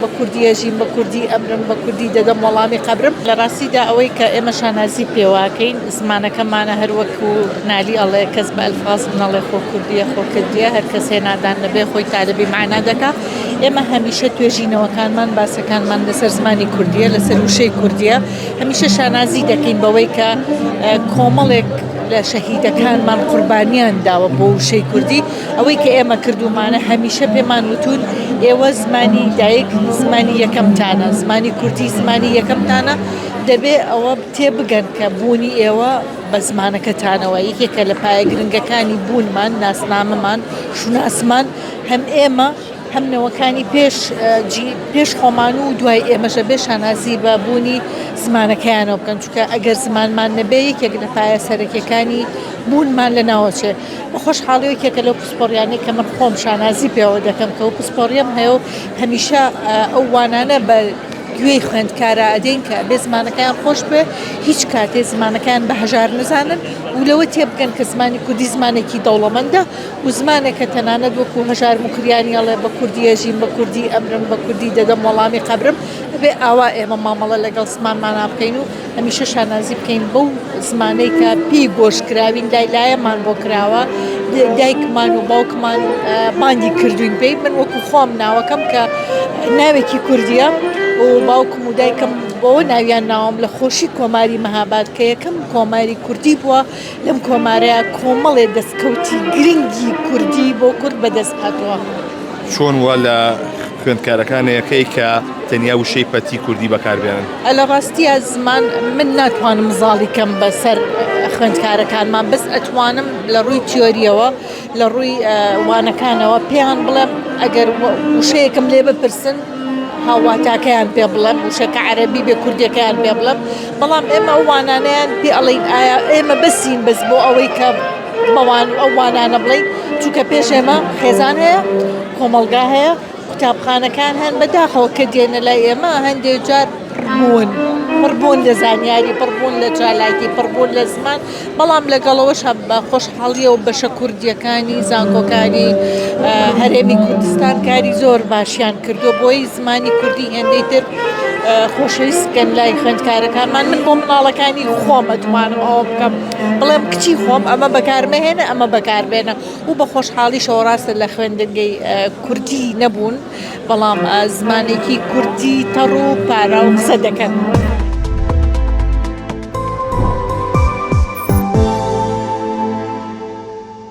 بكردي أجيم بكردي أمرم بكردي ددم والله قبرم لراسي دا أوي كإما شانازي بيواكين اسمعنا كمانا هروكو نالي الله كسب ألفاظ من الله خو كردية خو كردية هر كسينا دان نبي خوي تعلبي معنا دكا إما هميشه توجينا وكان من بس كان من لسر زماني كردية لسر وشي كردية هميشه شانازي دكين بوي كوملك لشهيدة كان من قربانيان داوە بۆ وشەی کوردی ئەوەی کە ئێمە کردومانە هەمیشە پێمان وتون ئێوە زمانی دایک زمانی یەکەمتانە زمانی کوردی زمانی یەکەمتانە دەبێ ئەوە تێبگەن کە بوونی ئێوە بە زمانەکەتانەوە یەکێکە لە پایە گرنگەکانی بوونمان ناسنامەمان شوناسمان هەم ئێمە هەم نەوەکانی پێش خۆمان و دوای ئێمەشە بێ شانازی بە بوونی زمانەکەیانەوە بکەن چونکە ئەگەر زمانمان نەبێ یەکێک لە پایە سەرەکیەکانی بوونمان لە ناوەچێ بە خۆشحاڵیەکێکە لەو پسپۆڕیانەی کە من خۆم شانازی پێوە دەکەم کە ئەو پسپۆڕیەم هەیە و هەمیشە ئەو وانانە بە گوێی خوێندکارە ئەدەین کە بێ زمانەکەیان خۆش بێ هیچ کاتێ زمانەکان بە هەژار نزانن و لەوە تێبگەن کە زمانی کوردی زمانێکی دەوڵەمەندە و زمانێکە تەنانەت وەکو هەژار مکریانی ئەڵێ بە کوردی ئەژیم بە کوردی ئەمرم بە کوردی دەدەم وەڵامی قەبرم بێ ئاوا ئێمە مامەڵە لەگەڵ زمانمانە بکەین و هەمیشە شانازی بکەین بەو زمانەی کە پێی گۆشکراوین لایلایەمان بۆ کراوە دایکمان و باوکمان باندی کردوین پێی من وەکو خۆم ناوەکەم کە ناوێکی کوردیە و باوکم و دایکم بۆ ناویان ناوم لە خۆشی کۆماری مەهاباد کە یەکەم کۆماری کوردی بووە لەم کۆمارەیە کۆمەڵێ دەستکەوتی گرنگی کوردی بۆ کورد بەدەست هاتووە چۆن وە لە خوێندکارەکانەکەی کە تەنیا وشەی پەتی کوردی بەکاربێنن لە ڕاستیە زمان من ناتوانم مزاڵیکەم بەسەر خوێندکارەکانمان بەس ئەتوانم لە ڕووی تیۆریەوە لە ڕووی وانەکانەوە پێیان بڵێم ئەگەر وشەیەکم لێ بپرسن هاواتاکەیان پێ بڵێم وشەکە عەرەبی بێ کوردیەکەیان پێ بڵێم بەڵام ئێمە ئەو وانانەیان پێ ئەڵێین ئایا ئێمە بەسین بەس بۆ ئەوەی کە ئەو وانانە بڵێین چونکە پێش ئێمە خێزان هەیە کۆمەڵگا هەیە قوتابخانەکان هەن بەداخەوە کە دێنە لای ئێمە هەندێک جار پڕبوون لە زانیاری پڕبوون لە چالاکی پڕبوون لە زمان بەڵام لەگەڵەوەش بە خۆشحاڵیە و بەشە کوردیەکانی زانکۆکانی هەرێمی کوردستان کاری زۆر باشیان کردو بۆی زمانی کوردی هێندەی تر خۆشەویست بکەن لای خوێندکارەکانمان من بۆ مناڵەکانی خۆم ئەتوانم ئەوە بکەم بڵێم کچی خۆم ئەمە بەکارمەهێنە ئەمە بەکاربێنە و بە خۆشحاڵیشەوە ڕاستە لە خوێندنگەی کوردی نەبوون بەڵام زمانێکی کوردی تەڕ و پارە و قسە دەکەن